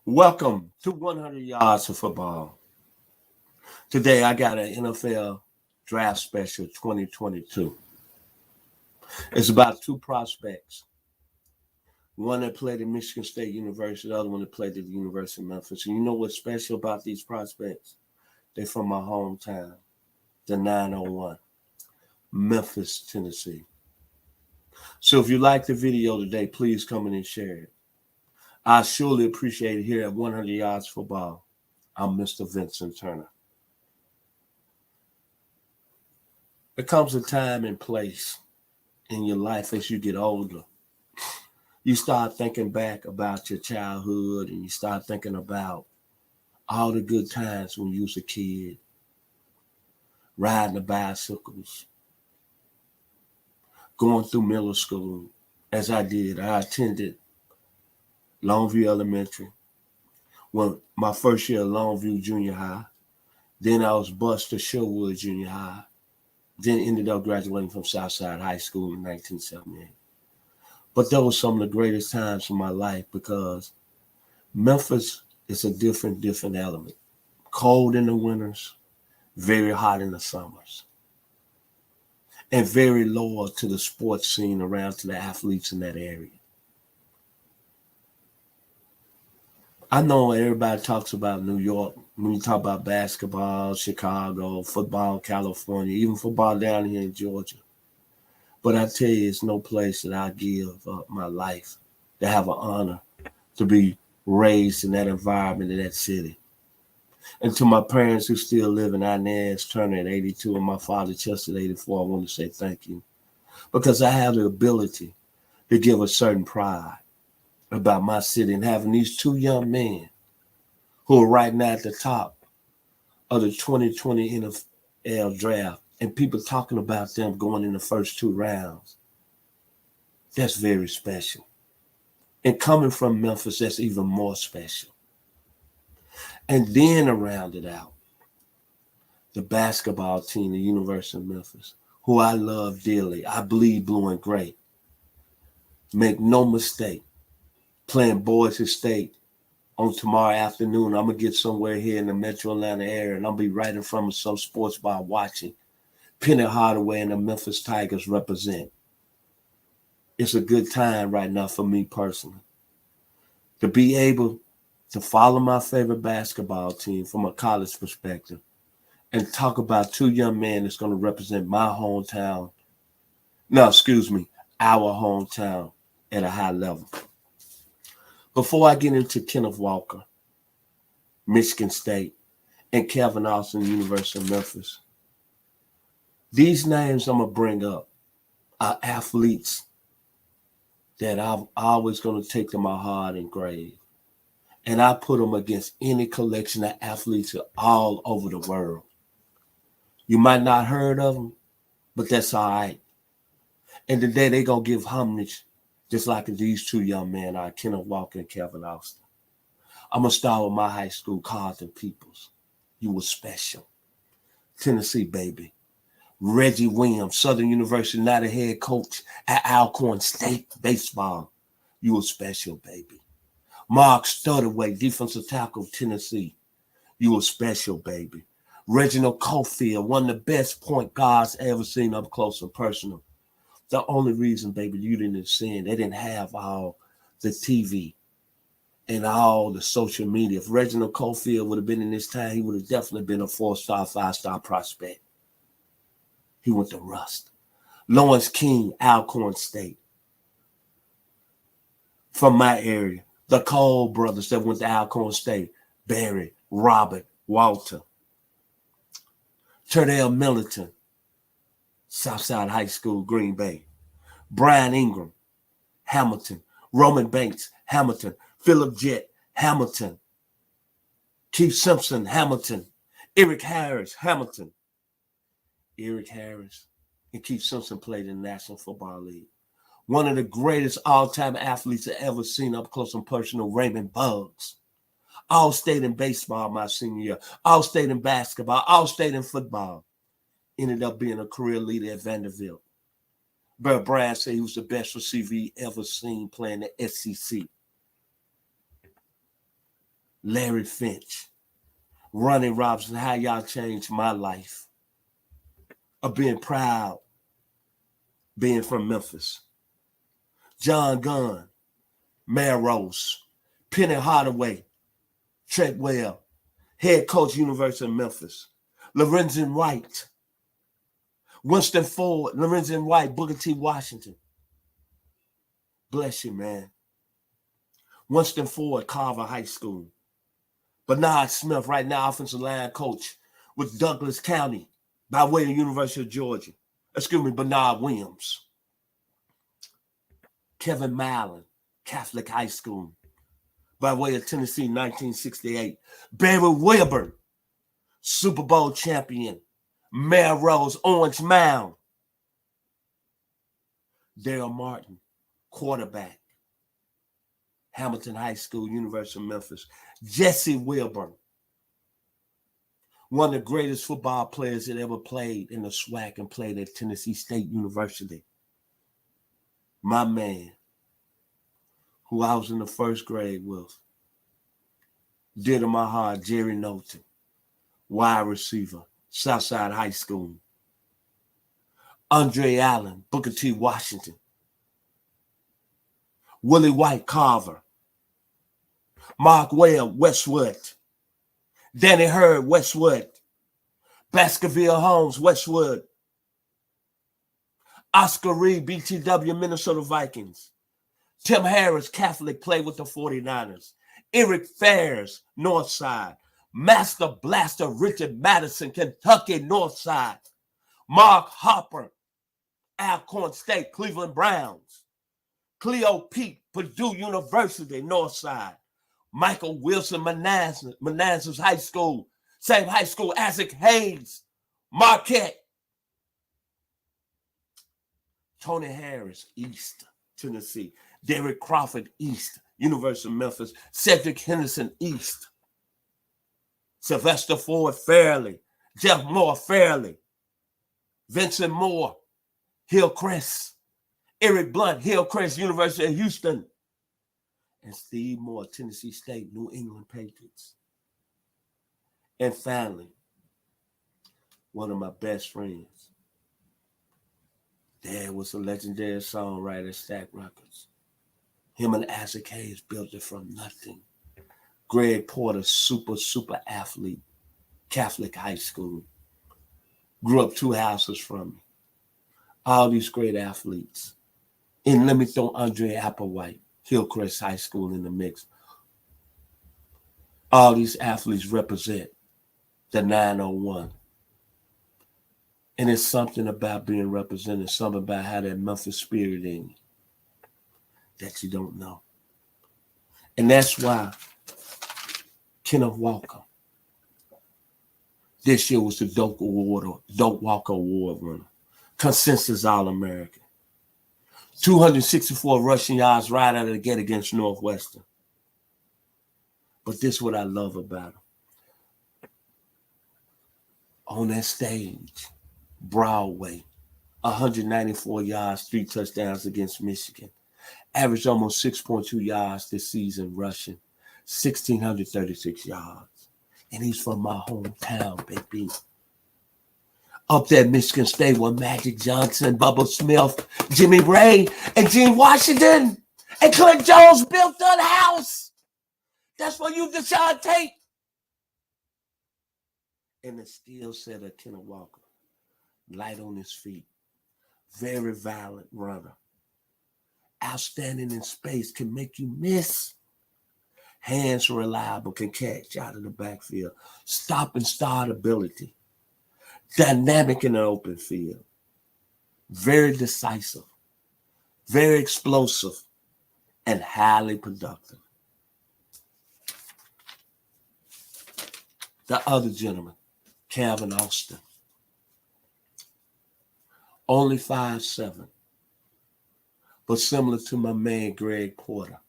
Welcome to 100 Yards of Football. Today I got an NFL Draft Special 2022. It's about two prospects. One that played at Michigan State University, the other one that played at the University of Memphis. And you know what's special about these prospects? They're from my hometown, the 901, Memphis, Tennessee. So if you like the video today, please come in and share it. I surely appreciate it here at 100 Yards Football. I'm Mr. Vincent Turner. There comes a time and place in your life as you get older. You start thinking back about your childhood and you start thinking about all the good times when you was a kid, riding the bicycles, going through middle school, as I did. I attended Longview Elementary, my first year at Longview Junior High. Then I was bused to Sherwood Junior High. Then ended up graduating from Southside High School in 1978. But those were some of the greatest times of my life because Memphis is a different element. Cold in the winters, very hot in the summers, and very loyal to the sports scene around to the athletes in that area. I know everybody talks about New York when you talk about basketball, Chicago, football, California, even football down here in Georgia. But I tell you, it's no place that I give up my life to have an honor to be raised in that environment in that city. And to my parents who still live in Inez Turner at 82 and my father Chester at 84, I want to say thank you. Because I have the ability to give a certain pride about my city and having these two young men who are right now at the top of the 2020 NFL draft and people talking about them going in the first two rounds. That's very special. And coming from Memphis, that's even more special. And then to round it out, the basketball team, the University of Memphis, who I love dearly. I bleed blue and gray. Make no mistake, playing Boise State on tomorrow afternoon. I'm going to get somewhere here in the metro Atlanta area, and I'll be right in front of some sports bar watching Penny Hardaway and the Memphis Tigers represent. It's a good time right now for me personally to be able to follow my favorite basketball team from a college perspective and talk about two young men that's going to represent my hometown. Our hometown at a high level. Before I get into Kenneth Walker, Michigan State, and Kevin Austin, University of Memphis, these names I'm going to bring up are athletes that I'm always going to take to my heart and grave. And I put them against any collection of athletes all over the world. You might not heard of them, but that's all right. And today they're going to give homage just like these two young men are, Kenneth Walker and Kevin Austin. I'm going to start with my high school, Carlton Peoples. You were special. Tennessee, baby. Reggie Williams, Southern University, now the head coach at Alcorn State baseball. You were special, baby. Mark Stutterway, defensive tackle, Tennessee. You were special, baby. Reginald Cofield, one of the best point guards I ever seen up close and personal. The only reason, baby, you didn't see it, they didn't have all the TV and all the social media. If Reginald Cofield would have been in this time, he would have definitely been a 4-star, 5-star prospect. He went to Rust. Lawrence King, Alcorn State. From my area, the Cole brothers that went to Alcorn State. Barry, Robert, Walter. Turdell Millington, Southside High School, Green Bay. Brian Ingram, Hamilton. Roman Banks, Hamilton. Philip Jett, Hamilton. Keith Simpson, Hamilton. Eric Harris, Hamilton. Eric Harris and Keith Simpson played in the National Football League. One of the greatest all-time athletes I ever seen up close and personal, Raymond Buggs. All-state in baseball my senior year. All-state in basketball. All-state in football. Ended up being a career leader at Vanderbilt. Bert Brad said he was the best receiver he ever seen playing the SEC. Larry Finch, Ronnie Robinson, how y'all changed my life of being proud, being from Memphis. John Gunn, Melrose, Penny Hardaway, Treadwell, head coach, University of Memphis. Lorenzen Wright, Winston Ford, Lorenzen Wright, Booker T. Washington. Bless you, man. Winston Ford, Carver High School. Bernard Smith, right now offensive line coach with Douglas County by way of University of Georgia. Bernard Williams. Kevin Mallon, Catholic High School by way of Tennessee, 1968. Barry Wilburn, Super Bowl champion. Melrose, Orange Mound. Daryl Martin, quarterback. Hamilton High School, University of Memphis. Jesse Wilburn, one of the greatest football players that ever played in the SWAC and played at Tennessee State University. My man, who I was in the first grade with. Dear to my heart, Jerry Knowlton, wide receiver, Southside High School. Andre Allen, Booker T. Washington. Willie White, Carver. Mark Webb, Westwood. Danny Hurd, Westwood. Baskerville Holmes, Westwood. Oscar Reed, BTW, Minnesota Vikings. Tim Harris, Catholic, played with the 49ers. Eric Fairs, Northside. Master Blaster, Richard Madison, Kentucky, Northside. Mark Hopper, Alcorn State, Cleveland Browns. Cleo Pete, Purdue University, Northside. Michael Wilson, Manassas High School. Same high school, Isaac Hayes, Marquette. Tony Harris, East Tennessee. Derek Crawford, East, University of Memphis. Cedric Henderson, East. Sylvester Ford, Fairleigh. Jeff Moore, Fairleigh. Vincent Moore, Hillcrest. Eric Blunt, Hillcrest, University of Houston. And Steve Moore, Tennessee State, New England Patriots. And finally, one of my best friends. Dad was a legendary songwriter at Stack Records. Him and Isaac Hayes built it from nothing. Greg Porter, super athlete, Catholic High School. Grew up 2 houses from me. All these great athletes. And let me throw Andre Applewhite, Hillcrest High School in the mix. All these athletes represent the 901. And it's something about being represented, something about how that Memphis spirit in you that you don't know. And that's why Kenneth Walker this year was the Doak Walker Award winner. Consensus All-American. 264 rushing yards right out of the gate against Northwestern. But this is what I love about him. On that stage, Broadway, 194 yards, 3 touchdowns against Michigan. Averaged almost 6.2 yards this season rushing, 1,636 yards. And he's from my hometown, baby. Up there at Michigan State with Magic Johnson, Bubba Smith, Jimmy Ray, and Gene Washington, and Clint Jones built that house. That's for you, Deshaun Tate. And the skill set of Kenneth Walker, light on his feet, very violent runner. Outstanding in space, can make you miss. Hands reliable, can catch out of the backfield. Stop and start ability. Dynamic in the open field. Very decisive. Very explosive. And highly productive. The other gentleman, Calvin Austin. Only 5'7". But similar to my man, Greg Porter.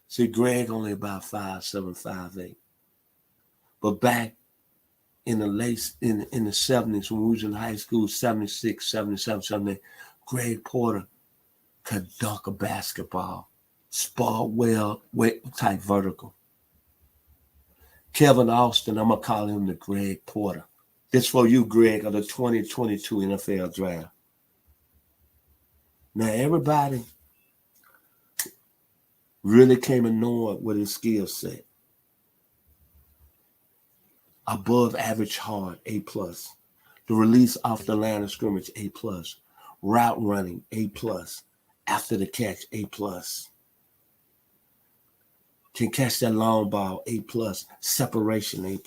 See, Greg only about 5'7", 5'8". But back in the in the 70s, when we was in high school, 76, 77, 78, Greg Porter could dunk a basketball. Spar well, type vertical. Kevin Austin, I'm going to call him the Greg Porter. This for you, Greg, of the 2022 NFL Draft. Now, everybody really came annoyed with his skill set. Above average hard, A+. The release off the line of scrimmage, A+. Route running, A+. After the catch, A+. Can catch that long ball, A+. Separation, A+.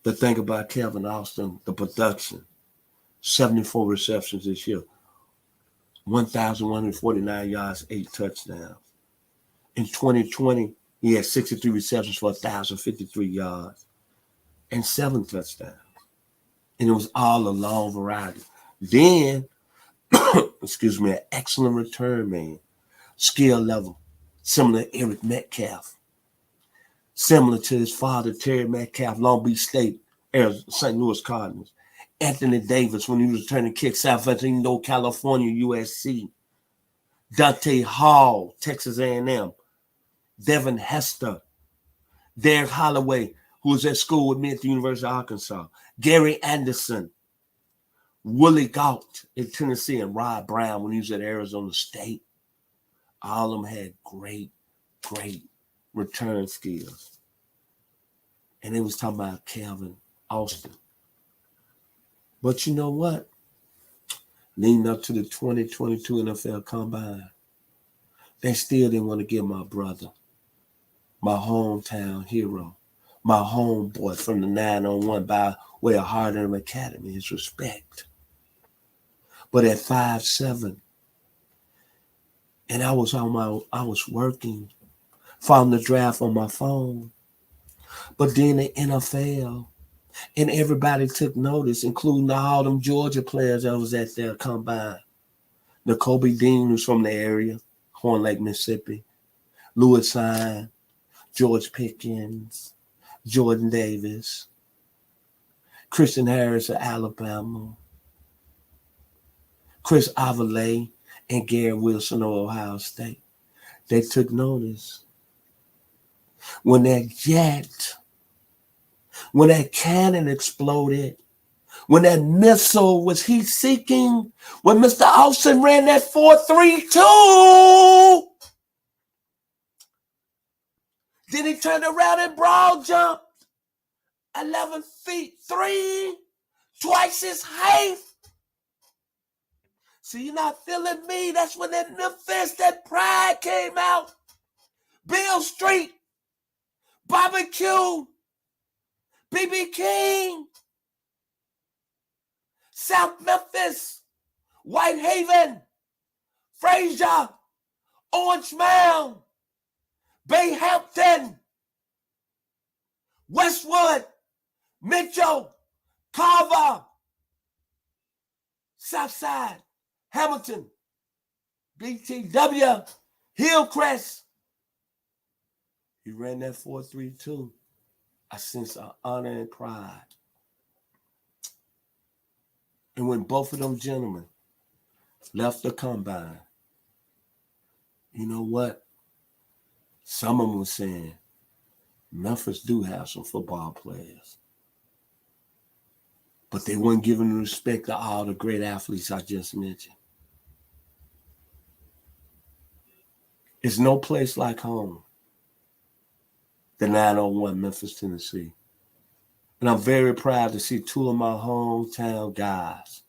The thing about Kevin Austin, the production, 74 receptions this year, 1,149 yards, 8 touchdowns. In 2020, he had 63 receptions for 1,053 yards and 7 touchdowns. And it was all a long variety. Then, excuse me, an excellent return man, skill level, similar to Eric Metcalf, similar to his father, Terry Metcalf, Long Beach State, St. Louis Cardinals. Anthony Davis, when he was returning kicks, South Bendito, California, USC. Dante Hall, Texas A&M. Devin Hester. Derek Holloway, who was at school with me at the University of Arkansas. Gary Anderson. Willie Gault in Tennessee, and Rod Brown when he was at Arizona State. All of them had great return skills. And they was talking about Kevin Austin. But you know what? Leading up to the 2022 NFL Combine, they still didn't want to give my brother, my hometown hero, my homeboy from the 901 by way of Hardin Academy, his respect. But at 5'7", and I was working, following the draft on my phone. But then the NFL and everybody took notice, including all them Georgia players that was at their combine. N'Kobe Dean, who's from the area, Horn Lake, Mississippi. Louis Sine, George Pickens, Jordan Davis, Christian Harris of Alabama, Chris Avale, and Gary Wilson of Ohio State. They took notice. When that cannon exploded, when that missile was heat-seeking, when Mr. Austin ran that 4.32, then he turned around and broad jumped 11 feet 3, twice his height. So you're not feeling me. That's when that Memphis, that pride came out. Bill Street, Barbecue, B.B. King, South Memphis, Whitehaven, Frazier, Orange Mound, Bayhampton, Westwood, Mitchell, Carver, Southside, Hamilton, BTW, Hillcrest. He ran that 4.32. I sense an honor and pride. And when both of them gentlemen left the combine, you know what? Some of them were saying, Memphis do have some football players. But they weren't giving the respect to all the great athletes I just mentioned. It's no place like home. The 901 Memphis, Tennessee. And I'm very proud to see two of my hometown guys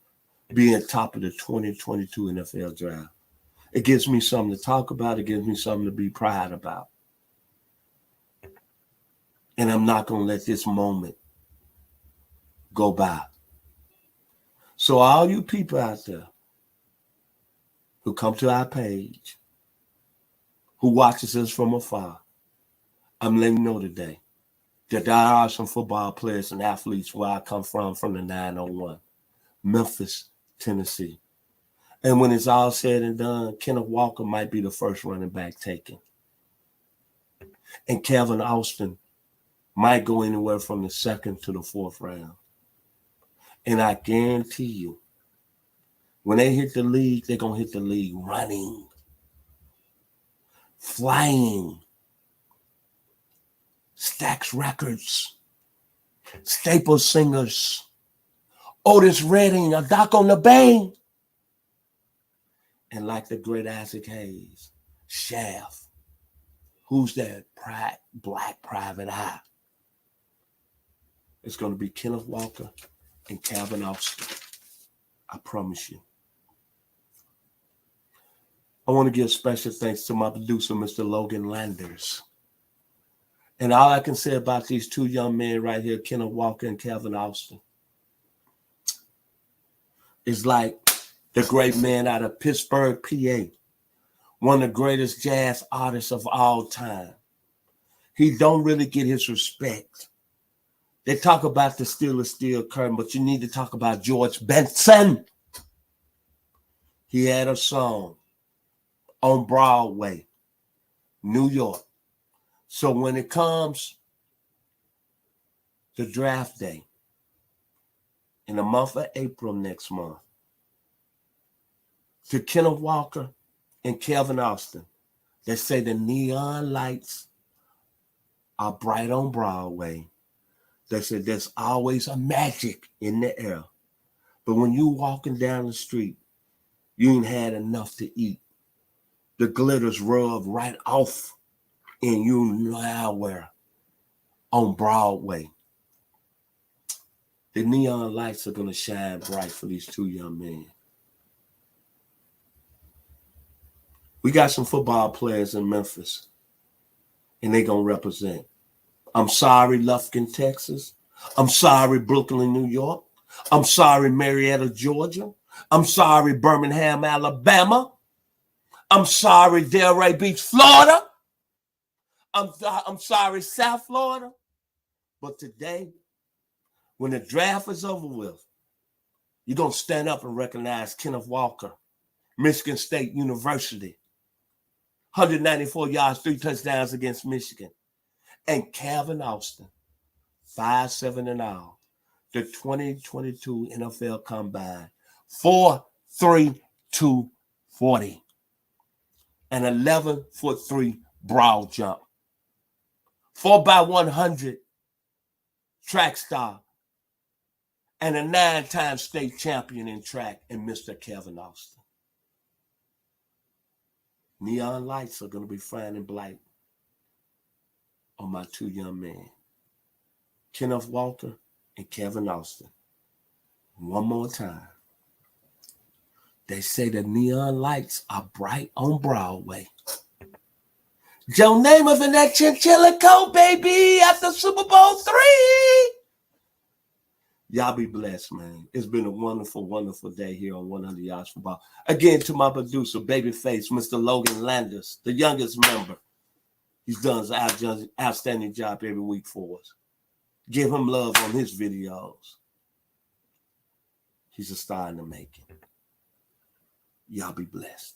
being top of the 2022 NFL Draft. It gives me something to talk about. It gives me something to be proud about. And I'm not going to let this moment go by. So all you people out there who come to our page, who watches us from afar, I'm letting you know today that there are some football players and athletes where I come from the 901, Memphis, Tennessee. And when it's all said and done, Kenneth Walker might be the first running back taken. And Kevin Austin might go anywhere from the 2nd to the 4th round. And I guarantee you, when they hit the league, they're going to hit the league running. Flying, Stax Records, Staple Singers, Otis Redding, A Doc on the Bang, and like the great Isaac Hayes, Shaft, Who's That Black Private Eye? It's going to be Kenneth Walker and Calvin Austin. I promise you. I want to give special thanks to my producer, Mr. Logan Landers. And all I can say about these two young men right here, Kenneth Walker and Calvin Austin, is like the great man out of Pittsburgh, PA, one of the greatest jazz artists of all time. He don't really get his respect. They talk about the Steel Curtain, but you need to talk about George Benson. He had a song on Broadway, New York. So when it comes to draft day, in the month of April next month, to Kenneth Walker and Calvin Austin, they say the neon lights are bright on Broadway. They said there's always a magic in the air. But when you walking down the street, you ain't had enough to eat. The glitters rub right off and you now where on Broadway. The neon lights are going to shine bright for these two young men. We got some football players in Memphis, and they going to represent. I'm sorry, Lufkin, Texas. I'm sorry, Brooklyn, New York. I'm sorry, Marietta, Georgia. I'm sorry, Birmingham, Alabama. I'm sorry, Delray Beach, Florida. I'm sorry, South Florida. But today, when the draft is over with, you're going to stand up and recognize Kenneth Walker, Michigan State University. 194 yards, 3 touchdowns against Michigan. And Calvin Austin, 5'7" and all. The 2022 NFL Combine, 4.3 240. An 11'3" broad jump. 4x100 track star. And a 9-time state champion in track in Mr. Calvin Austin. Neon lights are going to be shining bright on my two young men, Kenneth Walker and Calvin Austin. One more time. They say the neon lights are bright on Broadway. Joe Namath in that chinchilla coat, baby, after Super Bowl III. Y'all be blessed, man. It's been a wonderful, wonderful day here on 100 Yards Football. Again, to my producer, Babyface, Mr. Logan Landers, the youngest member. He's done an outstanding job every week for us. Give him love on his videos. He's a star in the making. Y'all be blessed.